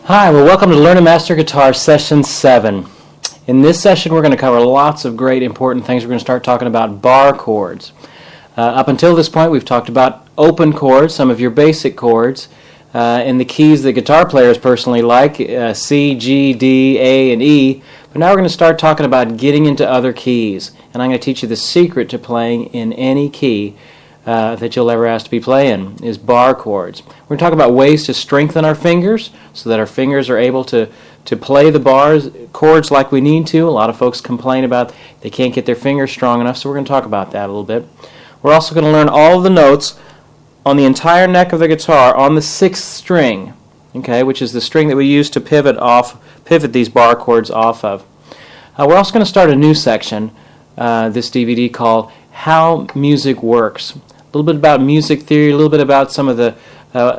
Hi, well, welcome to Learn and Master Guitar Session 7. In this session, we're going to cover lots of great important things. We're going to start talking about bar chords. Up until this point, we've talked about open chords, some of your basic chords, in the keys that guitar players personally like, C, G, D, A, and E. But now we're going to start talking about getting into other keys. And I'm going to teach you the secret to playing in any key that you'll ever ask to be playing, is bar chords. We're going to talk about ways to strengthen our fingers so that our fingers are able to play the chords like we need to. A lot of folks complain about they can't get their fingers strong enough, so we're going to talk about that a little bit. We're also going to learn all of the notes on the entire neck of the guitar on the 6th string, okay, which is the string that we use to pivot these bar chords off of. We're also going to start a new section, this DVD, called How Music Works. A little bit about music theory, a little bit about some of the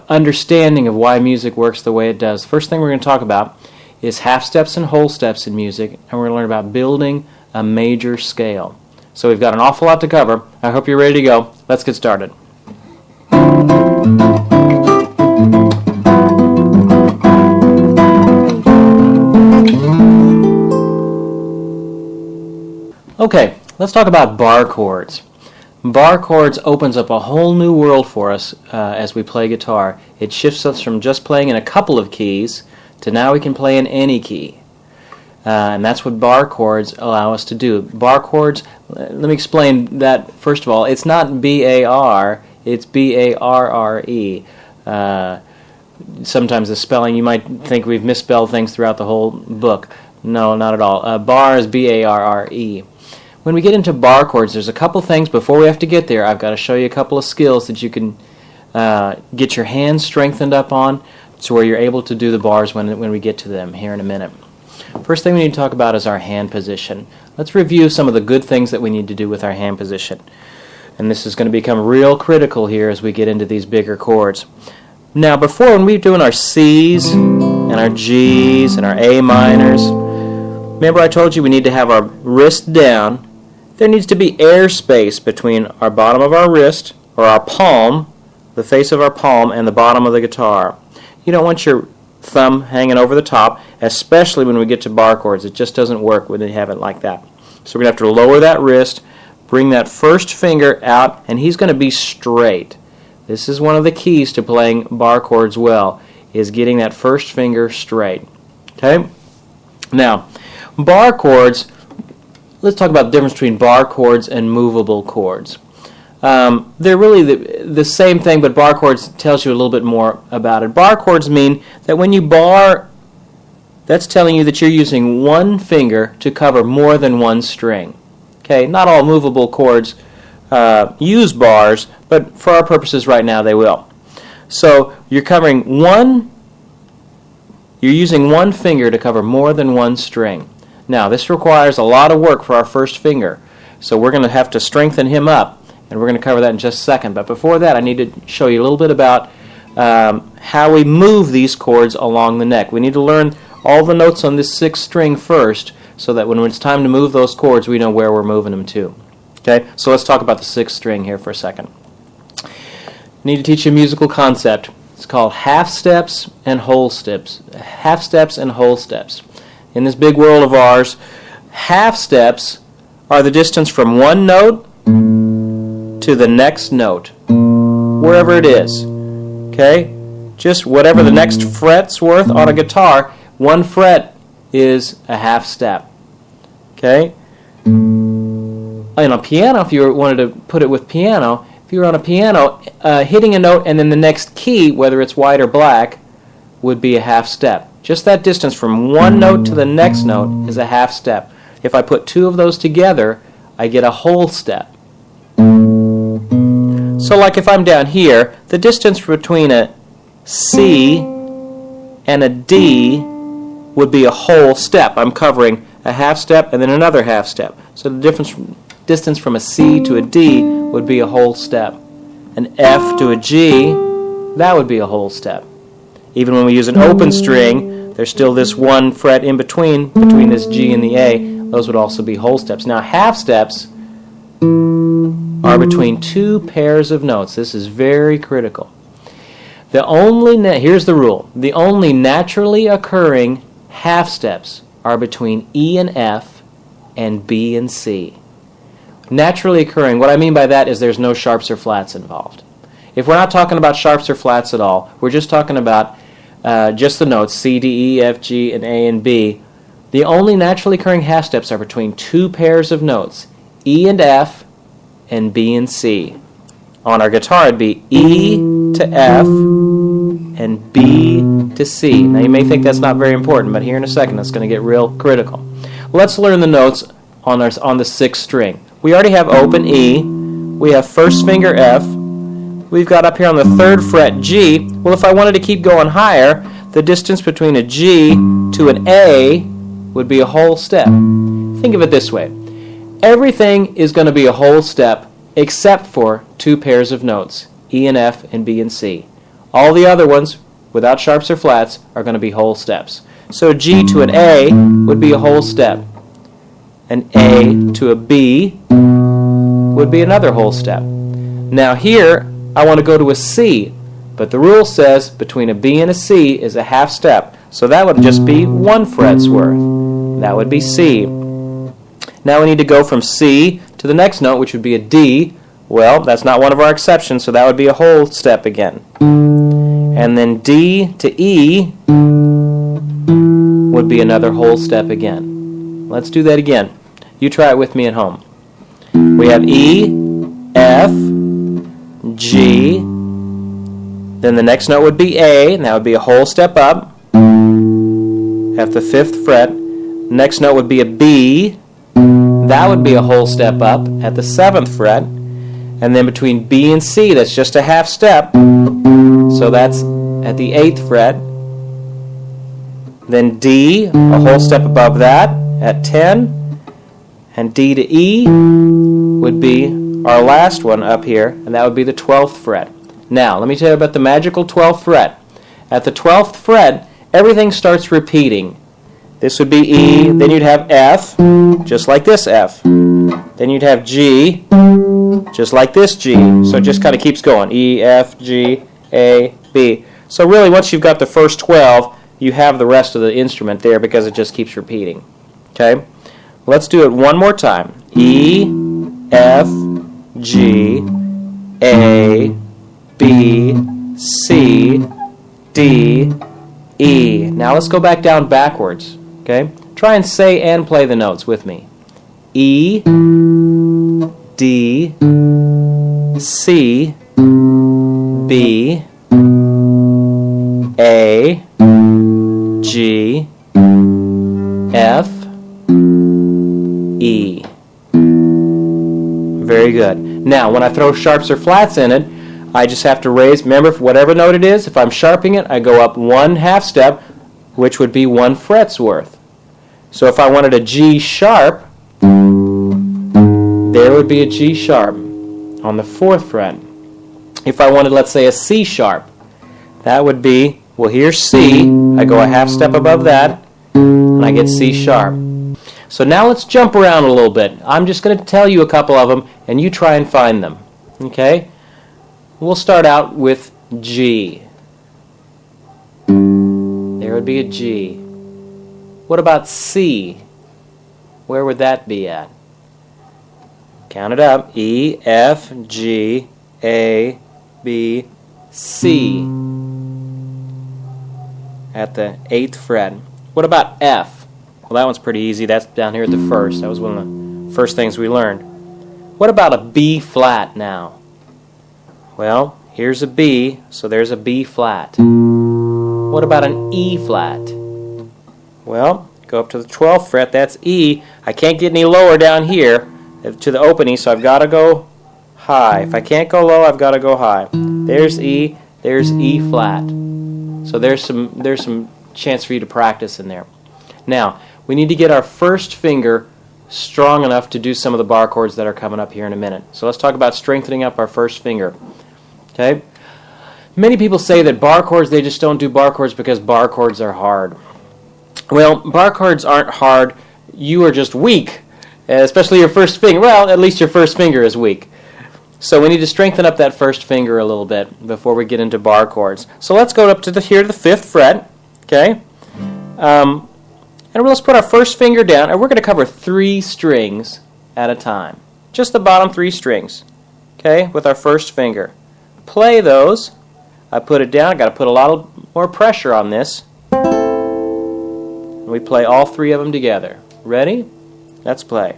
understanding of why music works the way it does. First thing we're going to talk about is half steps and whole steps in music, and we're going to learn about building a major scale. So we've got an awful lot to cover. I hope you're ready to go. Let's get started. Okay, let's talk about bar chords. Bar chords opens up a whole new world for us as we play guitar. It shifts us from just playing in a couple of keys to now we can play in any key. And that's what bar chords allow us to do. Bar chords, let me explain that first of all. It's not B-A-R, it's B-A-R-R-E. Sometimes the spelling, you might think we've misspelled things throughout the whole book. No, not at all. Bar is B-A-R-R-E. When we get into bar chords, there's a couple things. Before we have to get there, I've got to show you a couple of skills that you can get your hands strengthened up on to where you're able to do the bars when we get to them here in a minute. First thing we need to talk about is our hand position. Let's review some of the good things that we need to do with our hand position. And this is going to become real critical here as we get into these bigger chords. Now, before, when we were doing our C's and our G's and our A minors, remember I told you we need to have our wrist down. There needs to be air space between our bottom of our wrist, or our palm, the face of our palm, and the bottom of the guitar. You don't want your thumb hanging over the top, especially when we get to bar chords. It just doesn't work when you have it like that. So we're going to have to lower that wrist, bring that first finger out, and he's going to be straight. This is one of the keys to playing bar chords well, is getting that first finger straight. Okay? Now, bar chords, let's talk about the difference between bar chords and movable chords. They're really the same thing, but bar chords tells you a little bit more about it. Bar chords mean that when you bar, that's telling you that you're using one finger to cover more than one string. Okay, not all movable chords use bars, but for our purposes right now they will. So you're using one finger to cover more than one string. Now, this requires a lot of work for our first finger, so we're going to have to strengthen him up, and we're going to cover that in just a second. But before that, I need to show you a little bit about how we move these chords along the neck. We need to learn all the notes on this 6th string first, so that when it's time to move those chords, we know where we're moving them to. Okay, so let's talk about the 6th string here for a second. I need to teach you a musical concept. It's called half steps and whole steps. Half steps and whole steps. In this big world of ours, half steps are the distance from one note to the next note, wherever it is. Okay? Just whatever the next fret's worth on a guitar, one fret is a half step. Okay? On a piano, if you wanted to put it with piano, if you were on a piano, hitting a note and then the next key, whether it's white or black, would be a half step. Just that distance from one note to the next note is a half step. If I put two of those together, I get a whole step. So like if I'm down here, the distance between a C and a D would be a whole step. I'm covering a half step and then another half step. So the distance from a C to a D would be a whole step. An F to a G, that would be a whole step. Even when we use an open string, there's still this one fret in between this G and the A. Those would also be whole steps. Now, half steps are between two pairs of notes. This is very critical. Here's the rule. The only naturally occurring half steps are between E and F and B and C. Naturally occurring, what I mean by that is there's no sharps or flats involved. If we're not talking about sharps or flats at all, we're just talking about just the notes, C, D, E, F, G, and A and B. The only naturally occurring half steps are between two pairs of notes, E and F and B and C. On our guitar, it'd be E to F and B to C. Now, you may think that's not very important, but here in a second, that's going to get real critical. Let's learn the notes on the 6th string. We already have open E. We have first finger F. We've got up here on the 3rd fret G. Well, if I wanted to keep going higher, the distance between a G to an A would be a whole step. Think of it this way. Everything is going to be a whole step except for two pairs of notes, E and F and B and C. All the other ones, without sharps or flats, are going to be whole steps. So G to an A would be a whole step. An A to a B would be another whole step. Now here, I want to go to a C, but the rule says between a B and a C is a half step, so that would just be 1 fret's worth. That would be C. Now we need to go from C to the next note, which would be a D. Well, that's not one of our exceptions, so that would be a whole step again. And then D to E would be another whole step again. Let's do that again. You try it with me at home. We have E, F, G, then the next note would be A, and that would be a whole step up at the 5th fret. Next note would be a B, that would be a whole step up at the 7th fret. And then between B and C, that's just a half step, so that's at the 8th fret. Then D, a whole step above that at 10, and D to E would be our last one up here, and that would be the 12th fret. Now, let me tell you about the magical 12th fret. At the 12th fret, everything starts repeating. This would be E, then you'd have F, just like this F. Then you'd have G, just like this G. So it just kind of keeps going. E, F, G, A, B. So really, once you've got the first 12, you have the rest of the instrument there because it just keeps repeating. Okay? Let's do it one more time. E, F, G, A, B, C, D, E. Now let's go back down backwards. Okay? Try and say and play the notes with me. E, D, C, B, A, G, F, E. Very good. Now, when I throw sharps or flats in it, I just have to raise, remember, whatever note it is, if I'm sharping it, I go up 1 half step, which would be 1 fret's worth. So if I wanted a G sharp, there would be a G sharp on the 4th fret. If I wanted, let's say, a C sharp, that would be, well, here's C. I go a half step above that, and I get C sharp. So now let's jump around a little bit. I'm just going to tell you a couple of them, and you try and find them. Okay? We'll start out with G. There would be a G. What about C? Where would that be at? Count it up. E, F, G, A, B, C. At the 8th fret. What about F? Well, that one's pretty easy. That's down here at the 1st. That was one of the first things we learned. What about a B flat now? Well, here's a B, so there's a B flat. What about an E flat? Well, go up to the 12th fret, that's E. I can't get any lower down here to the opening, so I've got to go high. If I can't go low, I've got to go high. There's E flat. So there's some chance for you to practice in there. Now, we need to get our first finger strong enough to do some of the bar chords that are coming up here in a minute. So let's talk about strengthening up our first finger. Okay? Many people say that bar chords, they just don't do bar chords because bar chords are hard. Well, bar chords aren't hard. You are just weak, especially your first finger. Well, at least your first finger is weak. So we need to strengthen up that first finger a little bit before we get into bar chords. So let's go up to the 5th fret, okay? And let's put our first finger down, and we're going to cover 3 strings at a time. Just the bottom 3 strings, okay, with our first finger. Play those. I put it down. I've got to put a lot more pressure on this. And we play all 3 of them together. Ready? Let's play.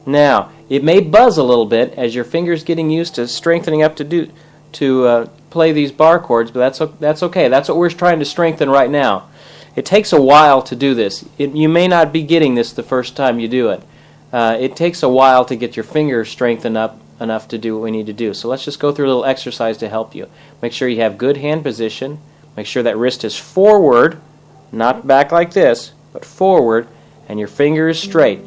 Now, it may buzz a little bit as your finger's getting used to strengthening up to play these bar chords, but that's okay. That's what we're trying to strengthen right now. It takes a while to do this. You may not be getting this the first time you do it. It takes a while to get your fingers strengthened up enough to do what we need to do. So let's just go through a little exercise to help you. Make sure you have good hand position. Make sure that wrist is forward, not back like this, but forward, and your finger is straight.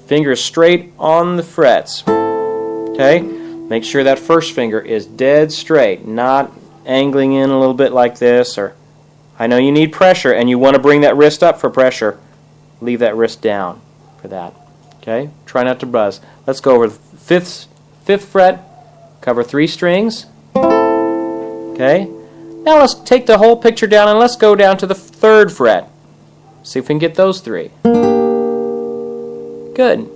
Fingers straight on the frets. Okay? Make sure that first finger is dead straight, not angling in a little bit like this. Or I know you need pressure and you want to bring that wrist up for pressure. Leave that wrist down for that. Okay? Try not to buzz. Let's go over the 5th fret, cover 3 strings. Okay? Now let's take the whole picture down and let's go down to the 3rd fret. See if we can get those 3. Good.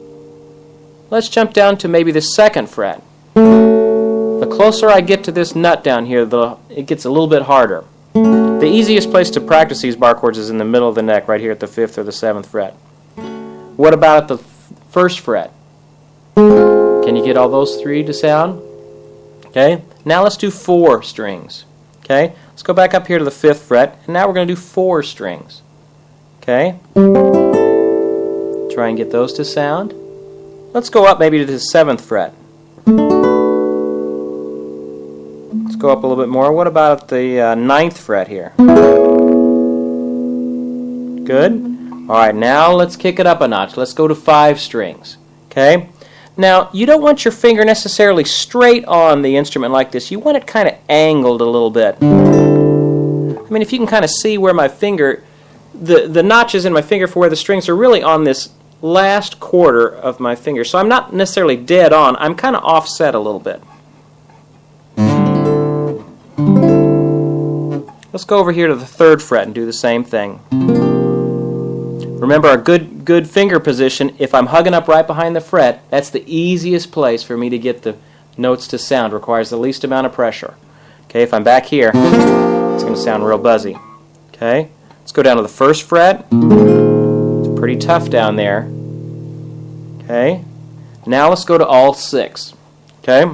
Let's jump down to maybe the 2nd fret. The closer I get to this nut down here, it gets a little bit harder. The easiest place to practice these bar chords is in the middle of the neck, right here at the 5th or the 7th fret. What about at the 1st fret? Can you get all those 3 to sound? Okay. Now let's do 4 strings. Okay. Let's go back up here to the 5th fret, and now we're going to do 4 strings. Okay. Try and get those to sound. Let's go up maybe to the 7th fret. Let's go up a little bit more. What about the 9th fret here? Good. All right, now let's kick it up a notch. Let's go to 5 strings. Okay? Now, you don't want your finger necessarily straight on the instrument like this. You want it kind of angled a little bit. I mean, if you can kind of see where my finger, the notches in my finger for where the strings are really on this last quarter of my finger. So I'm not necessarily dead on. I'm kind of offset a little bit. Let's go over here to the 3rd fret and do the same thing. Remember our good finger position. If I'm hugging up right behind the fret, that's the easiest place for me to get the notes to sound. Requires the least amount of pressure. Okay, if I'm back here, it's going to sound real buzzy. Okay, let's go down to the 1st fret. It's pretty tough down there. Okay, now let's go to all 6. Okay.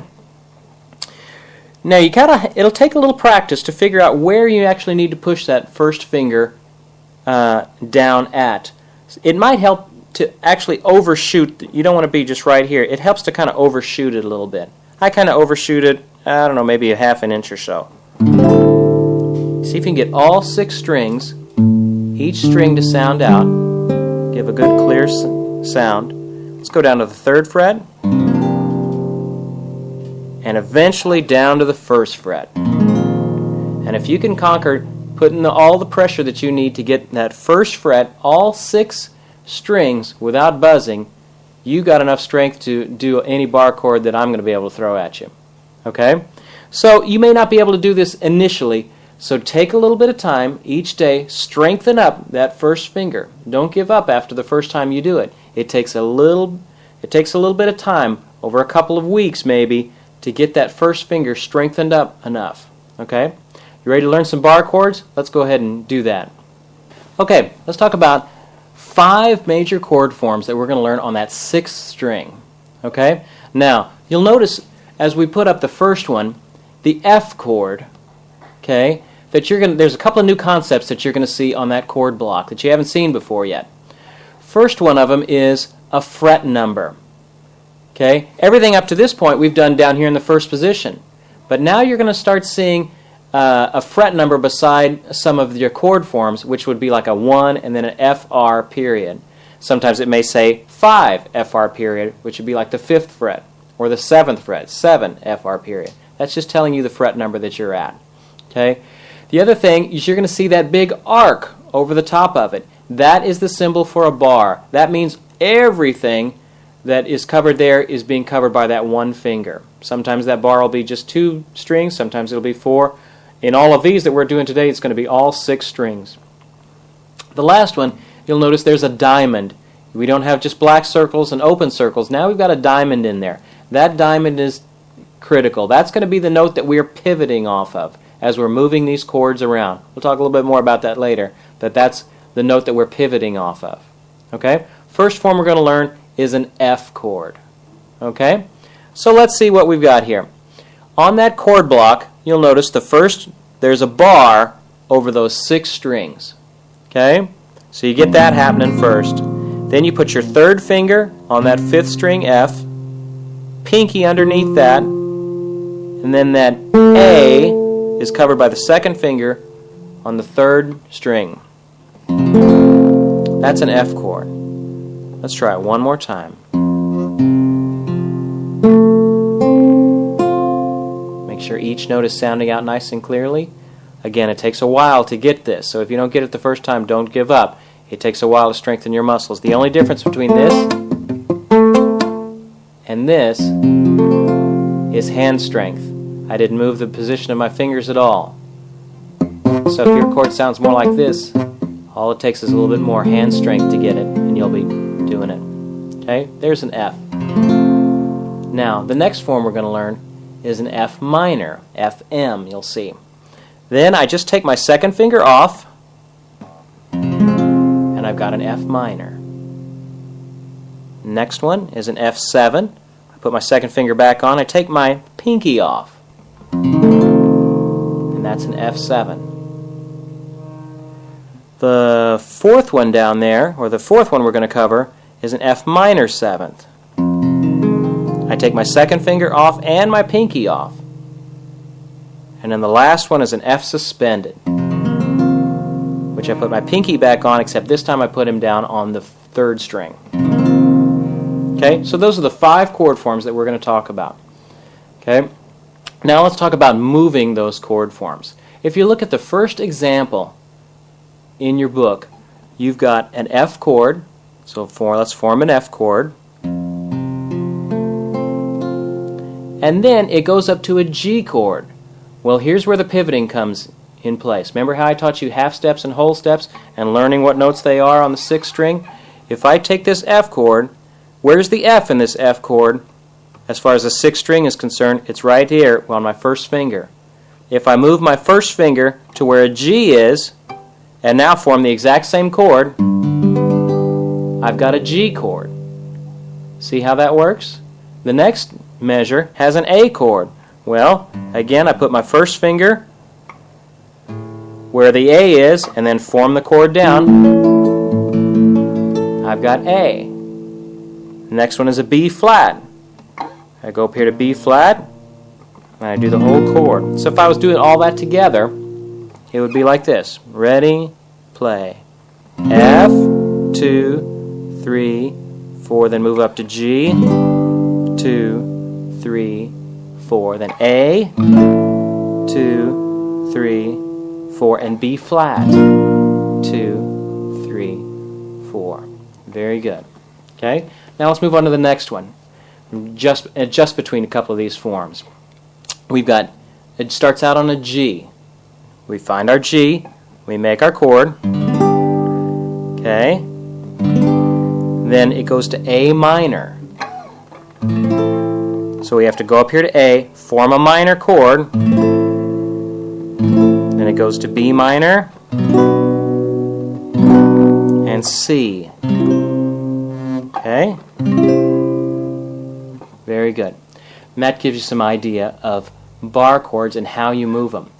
Now it'll take a little practice to figure out where you actually need to push that first finger down at. It might help to actually overshoot. You don't want to be just right here. It helps to kind of overshoot it a little bit. I kind of overshoot it, I don't know, maybe a half an inch or so. See if you can get all 6 strings, each string to sound out. Give a good clear sound. Let's go down to the 3rd fret. And eventually down to the 1st fret. And if you can conquer putting all the pressure that you need to get that 1st fret, all 6 strings without buzzing, you got enough strength to do any bar chord that I'm going to be able to throw at you. Okay? So you may not be able to do this initially, so take a little bit of time each day, strengthen up that first finger. Don't give up after the first time you do it. It takes a little bit of time, over a couple of weeks maybe, to get that first finger strengthened up enough. Okay? You ready to learn some bar chords? Let's go ahead and do that. Okay, let's talk about 5 major chord forms that we're going to learn on that 6th string. Okay? Now, you'll notice as we put up the first one, the F chord, okay, there's a couple of new concepts that you're going to see on that chord block that you haven't seen before yet. First one of them is a fret number. Okay? Everything up to this point we've done down here in the first position. But now you're going to start seeing a fret number beside some of your chord forms, which would be like a 1 and then an FR period. Sometimes it may say 5 FR period, which would be like the 5th fret, or the 7th fret, 7 FR period. That's just telling you the fret number that you're at. Okay? The other thing is you're going to see that big arc over the top of it. That is the symbol for a bar. That means everything that is covered there is being covered by that one finger. Sometimes that bar will be just 2 strings, sometimes it'll be 4. In all of these that we're doing today, it's going to be all 6 strings. The last one, you'll notice there's a diamond. We don't have just black circles and open circles. Now we've got a diamond in there. That diamond is critical. That's going to be the note that we're pivoting off of as we're moving these chords around. We'll talk a little bit more about that later, but that's the note that we're pivoting off of. Okay? First form we're going to learn is an F chord. Okay? So let's see what we've got here. On that chord block, you'll notice there's a bar over those 6 strings. Okay? So you get that happening first. Then you put your 3rd finger on that 5th string F, pinky underneath that, and then that A is covered by the 2nd finger on the 3rd string. That's an F chord. Let's try it one more time. Make sure each note is sounding out nice and clearly. Again, it takes a while to get this, so if you don't get it the first time, don't give up. It takes a while to strengthen your muscles. The only difference between this and this is hand strength. I didn't move the position of my fingers at all. So if your chord sounds more like this, all it takes is a little bit more hand strength to get it, and you'll be doing it. Okay, there's an F. Now, the next form we're going to learn is an F minor, FM, you'll see. Then I just take my 2nd finger off, and I've got an F minor. Next one is an F7. I put my 2nd finger back on, I take my pinky off, and that's an F7. The 4th one down there, or the 4th one we're going to cover, is an F minor 7th. I take my 2nd finger off and my pinky off. And then the last one is an F suspended, which I put my pinky back on, except this time I put him down on the 3rd string. Okay, so those are the 5 chord forms that we're going to talk about. Okay, now let's talk about moving those chord forms. If you look at the first example in your book, you've got an F chord, so let's form an F chord. And then it goes up to a G chord. Well, here's where the pivoting comes in place. Remember how I taught you half steps and whole steps and learning what notes they are on the 6th string? If I take this F chord, where's the F in this F chord? As far as the 6th string is concerned, it's right here on my 1st finger. If I move my 1st finger to where a G is, and now form the exact same chord, I've got a G chord. See how that works? The next measure has an A chord. Well, again, I put my 1st finger where the A is, and then form the chord down. I've got A. The next one is a B flat. I go up here to B flat, and I do the whole chord. So if I was doing all that together, it would be like this. Ready, play. F, 2, 3, 4, then move up to G, 2, 3, 4, then A, 2, 3, 4, and B flat, 2, 3, 4. Very good. Okay, now let's move on to the next one. Just between a couple of these forms. We've got, it starts out on a G. We find our G, we make our chord, okay, then it goes to A minor. So we have to go up here to A, form a minor chord, then it goes to B minor, and C. Okay? Very good. And that gives you some idea of bar chords and how you move them.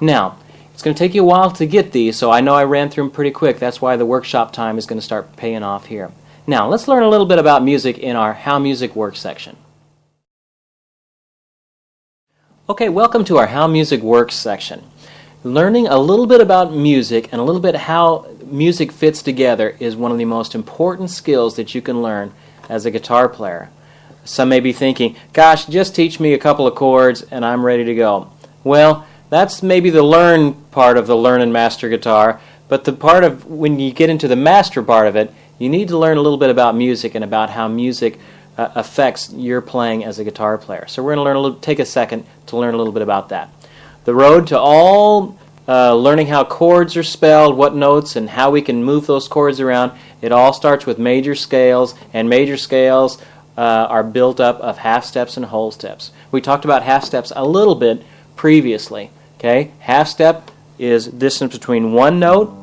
Now, it's going to take you a while to get these, so I know I ran through them pretty quick. That's why the workshop time is going to start paying off here. Now, let's learn a little bit about music in our How Music Works section. Okay, welcome to our How Music Works section. Learning a little bit about music and a little bit how music fits together is one of the most important skills that you can learn as a guitar player. Some may be thinking, gosh, just teach me a couple of chords and I'm ready to go. Well, that's maybe the learn part of the learn and master guitar, but the part of when you get into the master part of it, you need to learn a little bit about music and about how music affects your playing as a guitar player. So we're going to take a second to learn a little bit about that. The road to all learning how chords are spelled, what notes, and how we can move those chords around, it all starts with major scales, and major scales are built up of half steps and whole steps. We talked about half steps a little bit previously. Okay, half step is distance between one note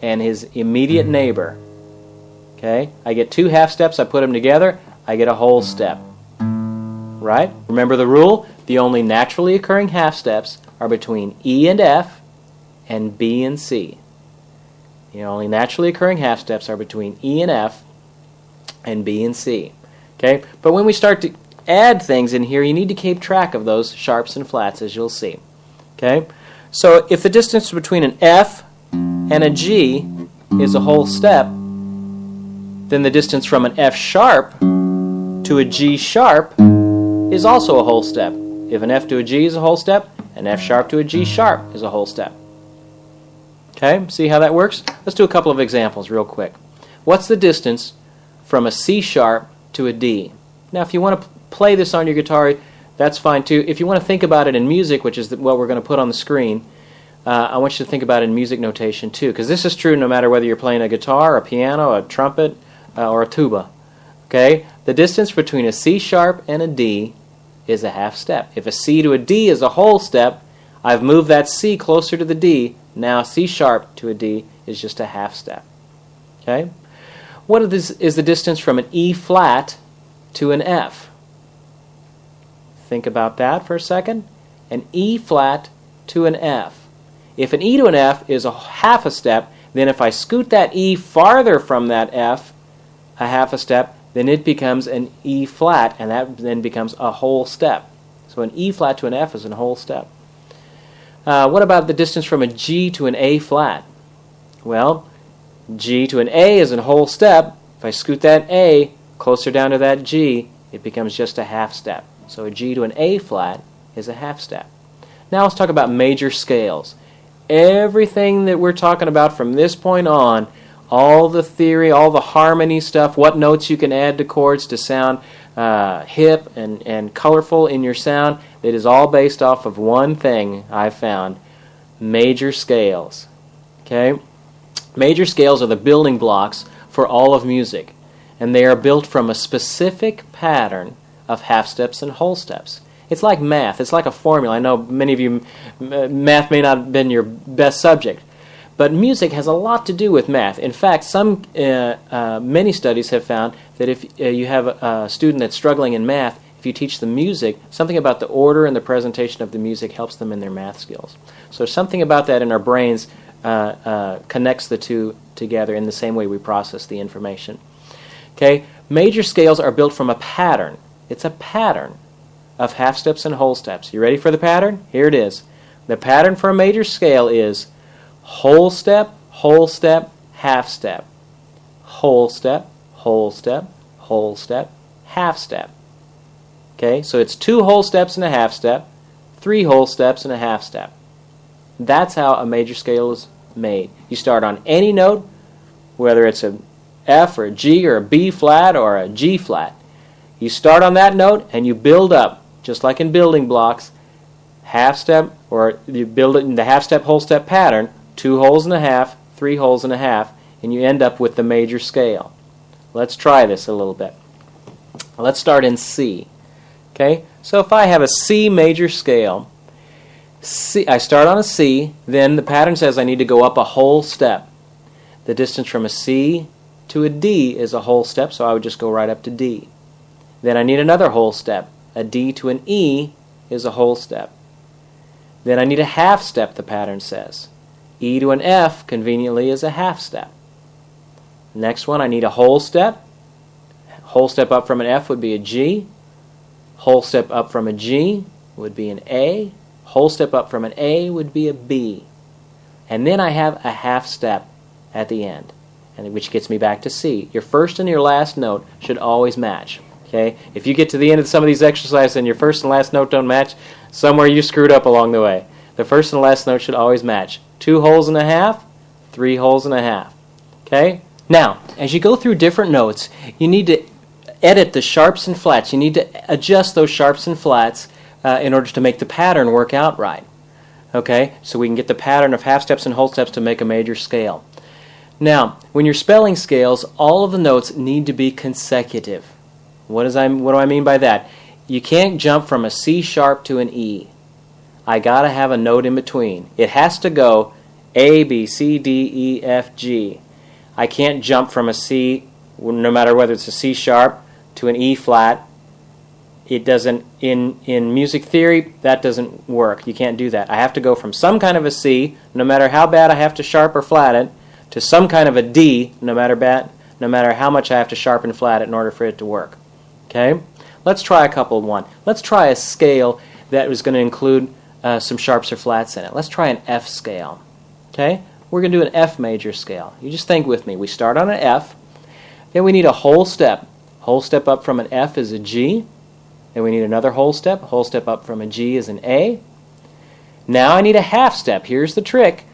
and his immediate neighbor. Okay, I get two half steps, I put them together, I get a whole step. Right? Remember the rule? The only naturally occurring half steps are between E and F and B and C. The only naturally occurring half steps are between E and F and B and C. Okay? But when we start to add things in here, you need to keep track of those sharps and flats, as you'll see. Okay? So if the distance between an F and a G is a whole step, then the distance from an F sharp to a G sharp is also a whole step. If an F to a G is a whole step, an F sharp to a G sharp is a whole step. Okay, see how that works? Let's do a couple of examples real quick. What's the distance from a C sharp to a D? Now, if you want to play this on your guitar, that's fine too. If you want to think about it in music, which is what we're going to put on the screen, I want you to think about it in music notation too, because this is true no matter whether you're playing a guitar, a piano, a trumpet, or a tuba. Okay, the distance between a C sharp and a D is a half step. If a C to a D is a whole step, I've moved that C closer to the D. Now C sharp to a D is just a half step. Okay? What is the distance from an E flat to an F? Think about that for a second. An E flat to an F. If an E to an F is a half a step, then if I scoot that E farther from that F a half a step, then it becomes an E flat, and that then becomes a whole step. So an E flat to an F is a whole step. What about the distance from a G to an A flat? Well, G to an A is a whole step. If I scoot that A closer down to that G, it becomes just a half step. So a G to an A flat is a half step. Now let's talk about major scales. Everything that we're talking about from this point on, all the theory, all the harmony stuff, what notes you can add to chords to sound hip and colorful in your sound, it is all based off of one thing I've found: major scales. Okay? Major scales are the building blocks for all of music, and they are built from a specific pattern of half steps and whole steps. It's like math. It's like a formula. I know many of you, math may not have been your best subject, but music has a lot to do with math. In fact, many studies have found that if you have a student that's struggling in math, if you teach them music, something about the order and the presentation of the music helps them in their math skills. So something about that in our brains connects the two together in the same way we process the information. Okay, major scales are built from a pattern. It's a pattern of half steps and whole steps. You ready for the pattern? Here it is. The pattern for a major scale is whole step, half step. Whole step, whole step, whole step, half step. Okay, so it's 2 whole steps and a half step, 3 whole steps and a half step. That's how a major scale is made. You start on any note, whether it's a F or a G or a B flat or a G flat. You start on that note and you build up, just like in building blocks, half step, or you build it in the half step, whole step pattern, 2 holes and a half, 3 holes and a half, and you end up with the major scale. Let's try this a little bit. Let's start in C. Okay, so if I have a C major scale, I start on a C, then the pattern says I need to go up a whole step. The distance from a C to a D is a whole step, so I would just go right up to D. Then I need another whole step. A D to an E is a whole step. Then I need a half step, the pattern says. E to an F, conveniently, is a half step. Next one, I need a whole step. Whole step up from an F would be a G. Whole step up from a G would be an A. Whole step up from an A would be a B. And then I have a half step at the end, which gets me back to C. Your first and your last note should always match. Okay? If you get to the end of some of these exercises and your first and last note don't match, somewhere you screwed up along the way. The first and last note should always match. 2 holes and a half, 3 holes and a half. Okay? Now, as you go through different notes, you need to edit the sharps and flats. You need to adjust those sharps and flats in order to make the pattern work out right. Okay, so we can get the pattern of half steps and whole steps to make a major scale. Now, when you're spelling scales, all of the notes need to be consecutive. What do I mean by that? You can't jump from a C sharp to an E. I gotta have a note in between. It has to go A, B, C, D, E, F, G. I can't jump from a C, no matter whether it's a C sharp, to an E flat. It doesn't, in music theory, that doesn't work. You can't do that. I have to go from some kind of a C, no matter how bad I have to sharp or flat it, to some kind of a D, no matter how much I have to sharpen and flat it in order for it to work. Okay? Let's try a couple of one. Let's try a scale that is going to include some sharps or flats in it. Let's try an F scale. Okay? We're going to do an F major scale. You just think with me. We start on an F, then we need a whole step. Whole step up from an F is a G. Then we need another whole step. Whole step up from a G is an A. Now I need a half step. Here's the trick.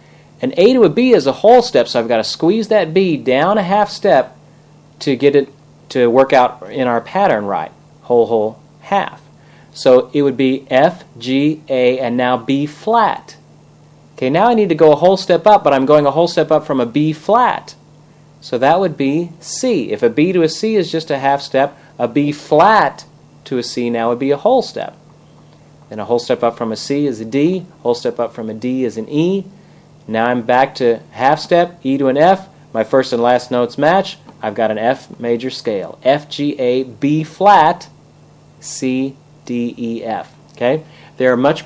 An A to a B is a whole step, so I've got to squeeze that B down a half step to get it to work out in our pattern right. Whole, whole, half. So it would be F, G, A, and now B flat. Okay, now I need to go a whole step up, but I'm going a whole step up from a B flat. So that would be C. If a B to a C is just a half step, a B flat to a C now would be a whole step. Then a whole step up from a C is a D, whole step up from a D is an E. Now I'm back to half step, E to an F. My first and last notes match. I've got an F major scale. F, G, A, B flat, C, D, E, F. Okay? There are many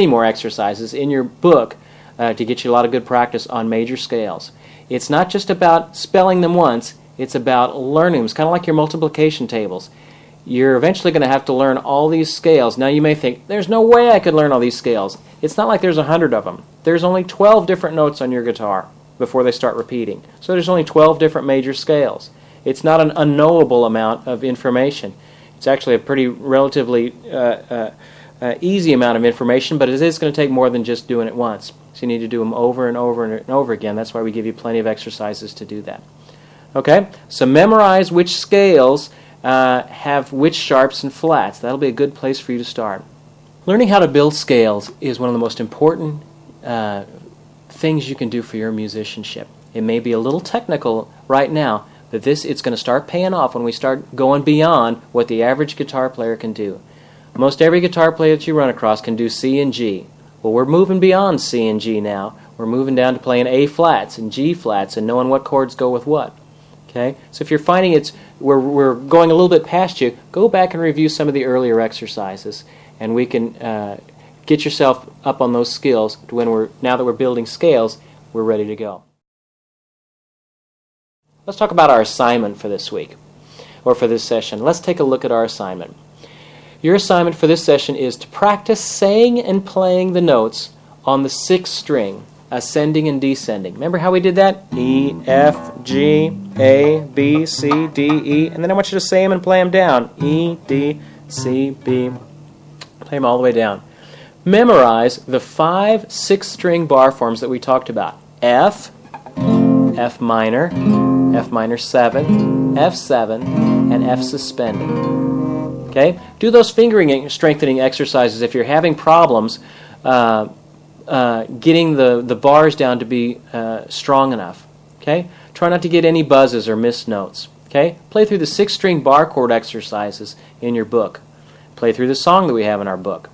more exercises in your book to get you a lot of good practice on major scales. It's not just about spelling them once, it's about learning them. It's kind of like your multiplication tables. You're eventually going to have to learn all these scales. Now you may think, there's no way I could learn all these scales. It's not like there's 100 of them. There's only 12 different notes on your guitar before they start repeating. So there's only 12 different major scales. It's not an unknowable amount of information. It's actually a pretty relatively easy amount of information, but it is going to take more than just doing it once. So you need to do them over and over and over again. That's why we give you plenty of exercises to do that. Okay? So memorize which scales have which sharps and flats. That'll be a good place for you to start. Learning how to build scales is one of the most important things you can do for your musicianship. It may be a little technical right now, but it's going to start paying off when we start going beyond what the average guitar player can do. Most every guitar player that you run across can do C and G. Well, we're moving beyond C and G now. We're moving down to playing A flats and G flats and knowing what chords go with what. Okay? So if you're finding we're going a little bit past you, go back and review some of the earlier exercises, and we can get yourself up on those skills to now that we're building scales, we're ready to go. Let's talk about our assignment for this week, or for this session. Let's take a look at our assignment. Your assignment for this session is to practice saying and playing the notes on the sixth string, ascending and descending. Remember how we did that? E, F, G, A, B, C, D, E. And then I want you to say them and play them down. E, D, C, B. Play them all the way down. Memorize the 5 sixth-string bar forms that we talked about. F, F minor 7, F7, and F suspended. Okay? Do those fingering strengthening exercises if you're having problems getting the bars down to be strong enough. Okay? Try not to get any buzzes or missed notes. Okay? Play through the 6-string bar chord exercises in your book. Play through the song that we have in our book.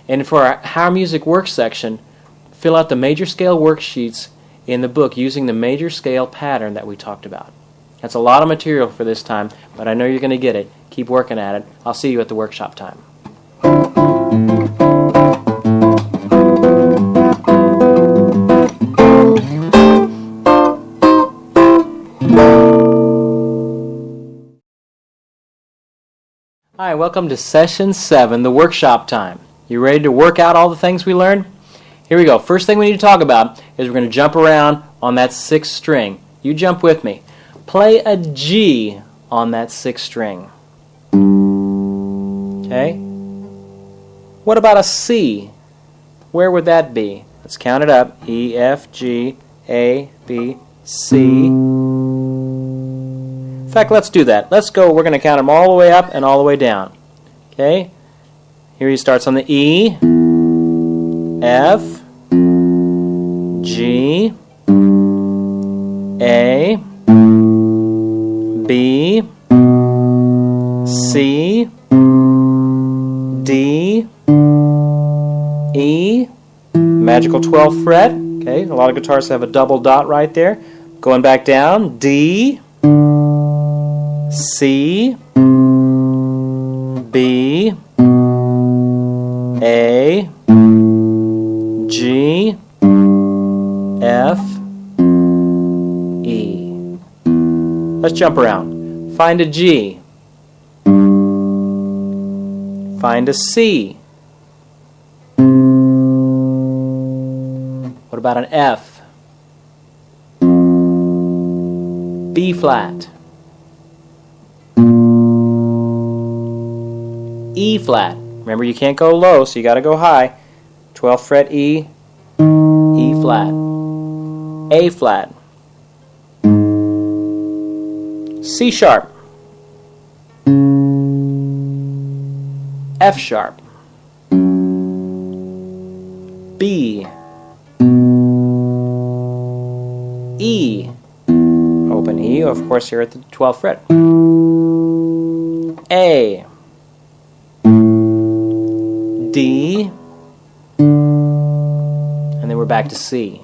And for our How Music Works section, fill out the major scale worksheets in the book using the major scale pattern that we talked about. That's a lot of material for this time, but I know you're going to get it. Keep working at it. I'll see you at the workshop time. Hi, welcome to Session 7, the workshop time. You ready to work out all the things we learned? Here we go. First thing we need to talk about is we're going to jump around on that 6th string. You jump with me. Play a G on that 6th string. Okay? What about a C? Where would that be? Let's count it up. E, F, G, A, B, C. In fact, let's do that. Let's go. We're going to count them all the way up and all the way down. Okay? Here he starts on the E, F, G, A, B, C, D, E, magical 12th fret. Okay, a lot of guitars have a double dot right there. Going back down, D, C, B, A, G, F, E. Let's jump around. Find a G. Find a C. What about an F? B flat. E flat. Remember, you can't go low, so you got to go high. 12th fret E, E flat, A flat, C sharp, F sharp, B, E, open E, of course here at the 12th fret, A, D, and then we're back to C.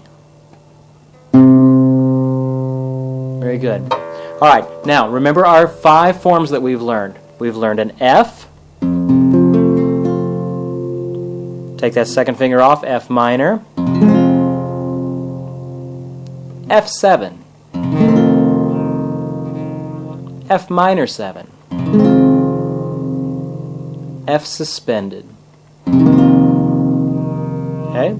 Very good. All right, now remember our 5 forms that we've learned. We've learned an F. Take that second finger off, F minor. F7. F minor 7. F suspended. Okay?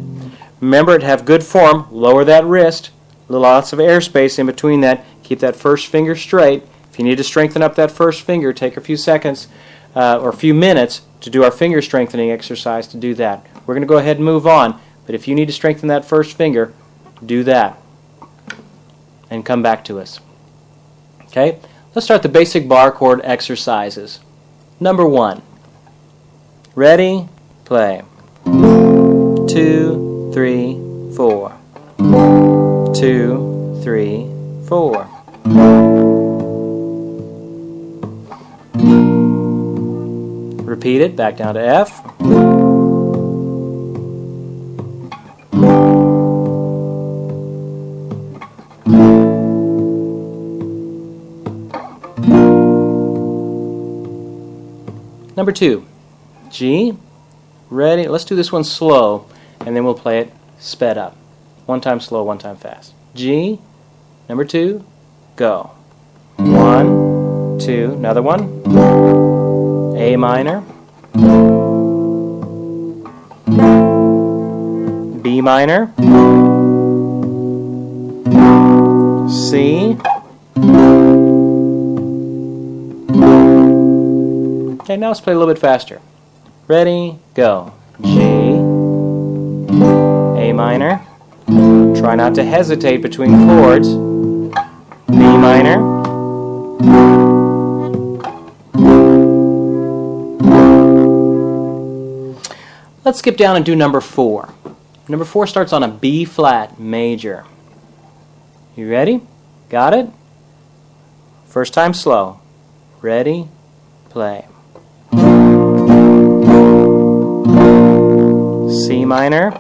Remember to have good form, lower that wrist, lots of airspace in between that, keep that first finger straight. If you need to strengthen up that first finger, take a few seconds or a few minutes to do our finger strengthening exercise to do that. We're going to go ahead and move on, but if you need to strengthen that first finger, do that and come back to us. Okay? Let's start the basic bar chord exercises. Number 1. Ready? Play. 2, 3, 4. 2, 3, 4. Repeat it, back down to F. Number 2, G. Ready? Let's do this one slow, and then we'll play it sped up. One time slow, one time fast. G. Number 2, go. 1, 2, another one. A minor. B minor. C. Okay, now let's play a little bit faster. Ready, go. G, A minor. Try not to hesitate between chords. B minor. Let's skip down and do number 4. Number 4 starts on a B flat major. You ready? Got it? First time slow. Ready, play. C minor,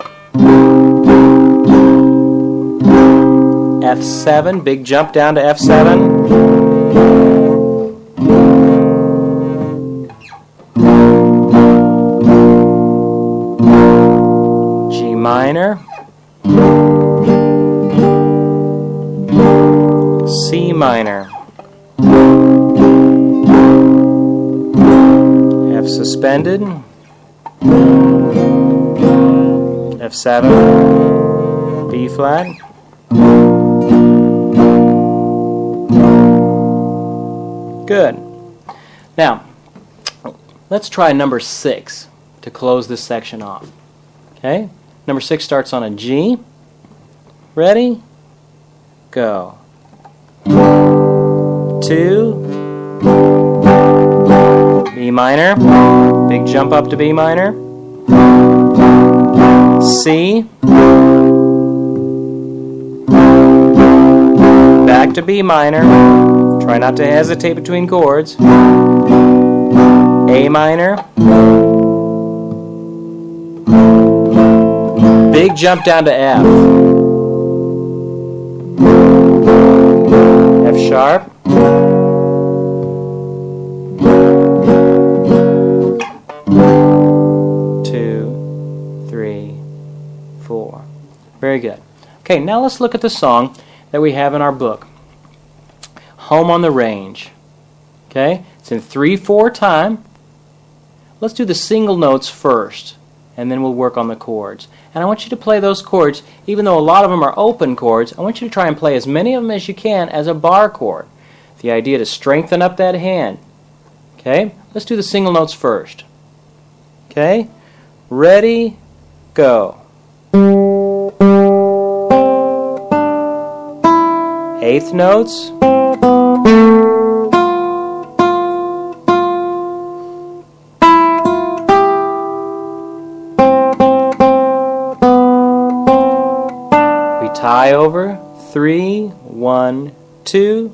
F7, big jump down to F7, G minor, C minor, F suspended, F7, B flat, good. Now, let's try number 6 to close this section off. Okay? Number 6 starts on a G. Ready? Go. 2, B minor, big jump up to B minor, C, back to B minor, try not to hesitate between chords, A minor, big jump down to F, F sharp, Very good. Okay, now let's look at the song that we have in our book, Home on the Range. Okay, it's in 3/4 time. Let's do the single notes first, and then we'll work on the chords. And I want you to play those chords, even though a lot of them are open chords, I want you to try and play as many of them as you can as a bar chord. The idea to strengthen up that hand. Okay, let's do the single notes first. Okay, ready, go. Eighth notes. We tie over. 3, 1, 2.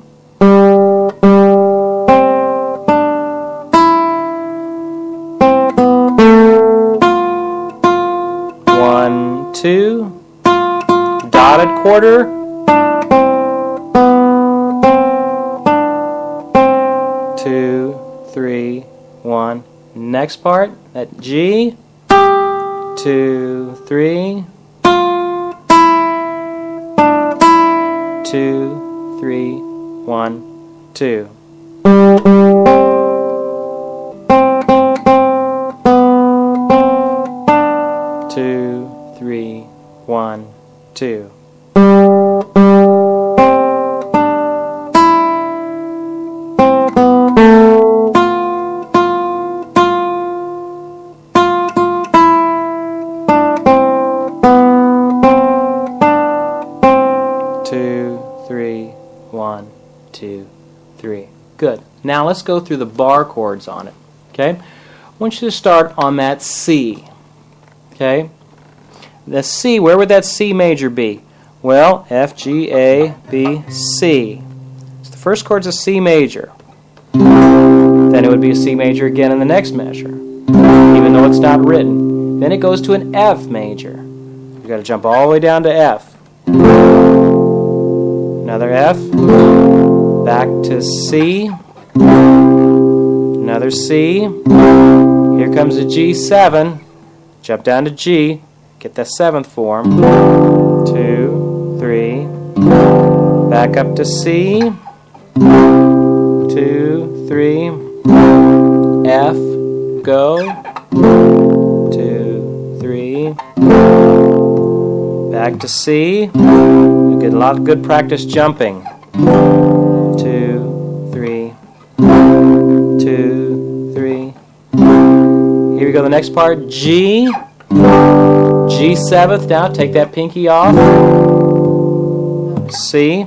1, 2. Dotted quarter. 2, 3, 1. Next part, that G. 2, 3. 2, 3, 1, 2. Two, three, 1, 2. Good. Now let's go through the bar chords on it. Okay? I want you to start on that C. Okay? The C, where would that C major be? Well, F, G, A, B, C. So the first chord's a C major. Then it would be a C major again in the next measure, even though it's not written. Then it goes to an F major. You've got to jump all the way down to F. Another F. Back to C, another C, here comes a G7, jump down to G, get the 7th form, 2, 3, back up to C, 2, 3, F, go, 2, 3, back to C, you get a lot of good practice jumping. 2, 3, 2, 3. Here we go, the next part, G, G7th, now take that pinky off, C,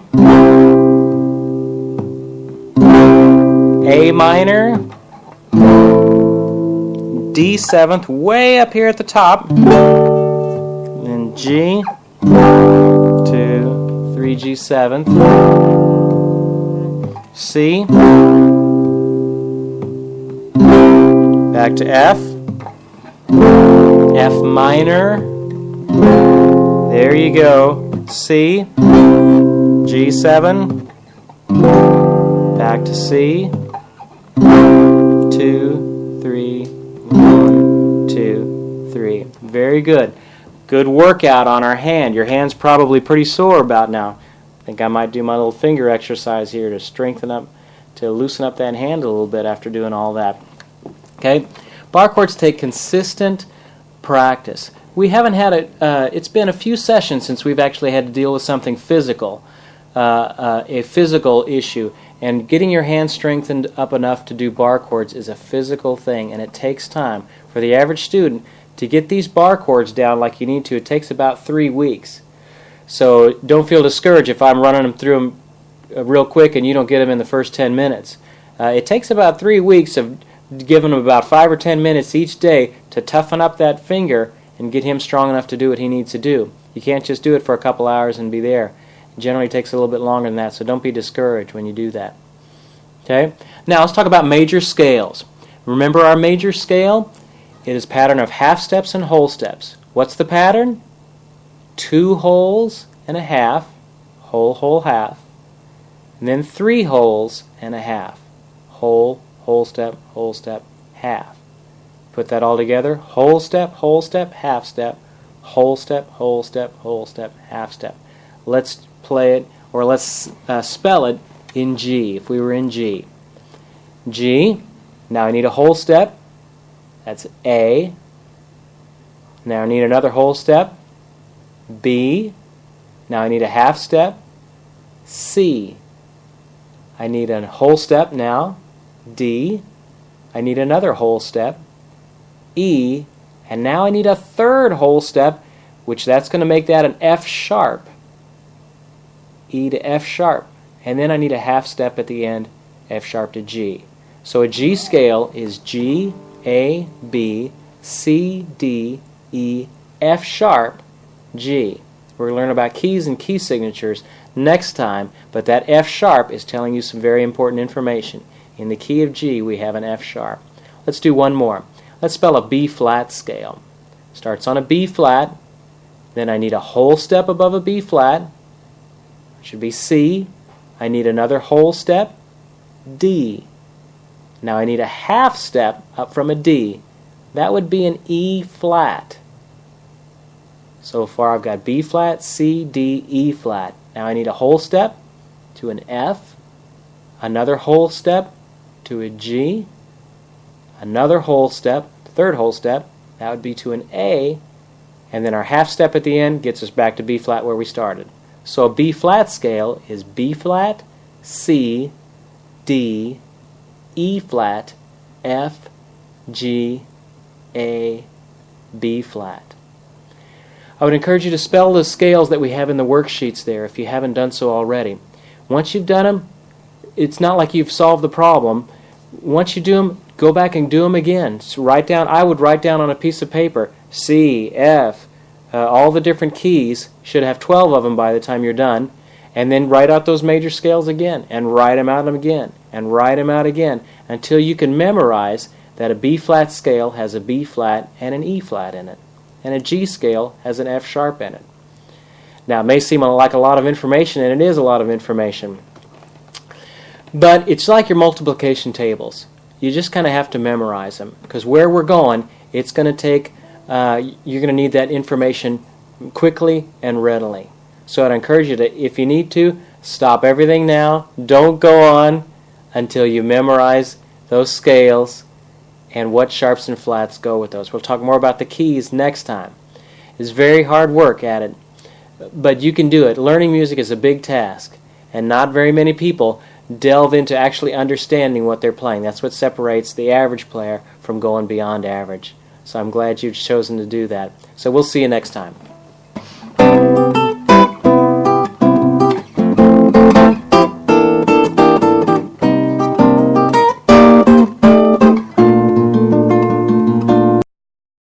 A minor, D7th, way up here at the top, then G, 2, 3, G7th, C, back to F, F minor, there you go, C, G7, back to C, 2, 3, 1, 2, 3. Very good. Good workout on our hand. Your hand's probably pretty sore about now. I think I might do my little finger exercise here to strengthen up, to loosen up that hand a little bit after doing all that. Okay? Bar chords take consistent practice. We haven't had it's been a few sessions since we've actually had to deal with something physical, a physical issue. And getting your hand strengthened up enough to do bar chords is a physical thing, and it takes time. For the average student, to get these bar chords down like you need to, it takes about 3 weeks. So don't feel discouraged if I'm running them through them real quick and you don't get them in the first 10 minutes. It takes about 3 weeks of giving him about 5 or 10 minutes each day to toughen up that finger and get him strong enough to do what he needs to do. You can't just do it for a couple hours and be there. It generally takes a little bit longer than that, so don't be discouraged when you do that. Okay? Now let's talk about major scales. Remember our major scale? It is a pattern of half steps and whole steps. What's the pattern? 2 wholes and a half, whole, whole, half, and then 3 wholes and a half, whole, whole step, half. Put that all together, whole step, half step, whole step, half step. Let's play it, or let's spell it in G, if we were in G. G, now I need a whole step, that's A. Now I need another whole step, B. Now I need a half step, C. I need a whole step now, D. I need another whole step, E. And now I need a third whole step, which that's going to make that an F sharp. E to F sharp. And then I need a half step at the end, F sharp to G. So a G scale is G, A, B, C, D, E, F sharp, G. We're going to learn about keys and key signatures next time, but that F sharp is telling you some very important information. In the key of G, we have an F sharp. Let's do one more. Let's spell a B flat scale. Starts on a B flat, then I need a whole step above a B flat, it should be C. I need another whole step, D. Now I need a half step up from a D. That would be an E flat. So far I've got B flat, C, D, E flat. Now I need a whole step to an F, another whole step to a G, another whole step, third whole step, that would be to an A, and then our half step at the end gets us back to B flat where we started. So a B flat scale is B flat, C, D, E flat, F, G, A, B flat. I would encourage you to spell the scales that we have in the worksheets there if you haven't done so already. Once you've done them, it's not like you've solved the problem. Once you do them, go back and do them again. So I would write down on a piece of paper, C, F, all the different keys. Should have 12 of them by the time you're done. And then write out those major scales again, and write them out again, and write them out again, until you can memorize that a B flat scale has a B flat and an E flat in it, and a G scale has an F sharp in it. Now it may seem like a lot of information, and it is a lot of information, but it's like your multiplication tables. You just kind of have to memorize them, because where we're going, it's going to take, you're going to need that information quickly and readily. So I'd encourage you to, if you need to, stop everything now. Don't go on until you memorize those scales and what sharps and flats go with those. We'll talk more about the keys next time. It's very hard work at it, but you can do it. Learning music is a big task, and not very many people delve into actually understanding what they're playing. That's what separates the average player from going beyond average. So I'm glad you've chosen to do that. So we'll see you next time.